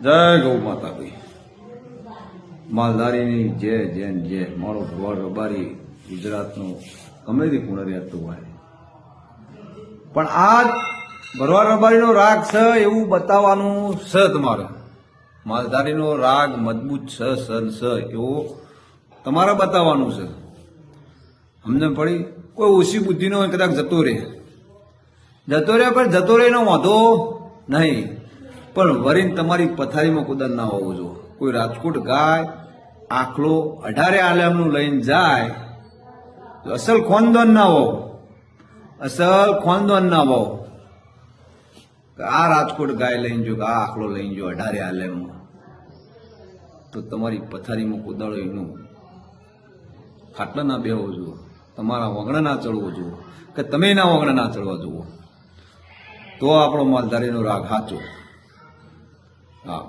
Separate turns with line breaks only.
જય ગૌ માતા ભાઈ, માલધારીની જય જય જય. મારો ભગવાન રબારી ગુજરાતનો ગમે તે ખૂણે રહેતો હોય, પણ આ ભરવાડ રબારીનો રાગ છે એવું બતાવવાનું છે. તમારે માલધારીનો રાગ મજબૂત છે, સન છે એવો તમારે બતાવવાનું છે. સમજણ પડી? કોઈ ઓછી બુદ્ધિનો હોય કદાચ જતો રહે પણ જતો રહે એનો વાંધો નહીં, પણ વરીને તમારી પથારીમાં કુદર ના હોવો જો. કોઈ રાજકોટ ગાય આખલો 18 આલમનું લઈને જાય તો અસલ ખાનદાન ના હોવ, અસલ ખાનદાન ના હોવ. આ રાજકોટ ગાય લઈને જો, આ આખલો લઈને જો 18 આલમમાં, તો તમારી પથારીમાં કુદાળો એનું ખાટલા ના બેહવો જુઓ, તમારા વગણા ના ચડવો જુઓ, કે તમે ના વગણા ના ચડવા જુઓ, તો આપણો માલધારીનો રાગ સાચો. હા.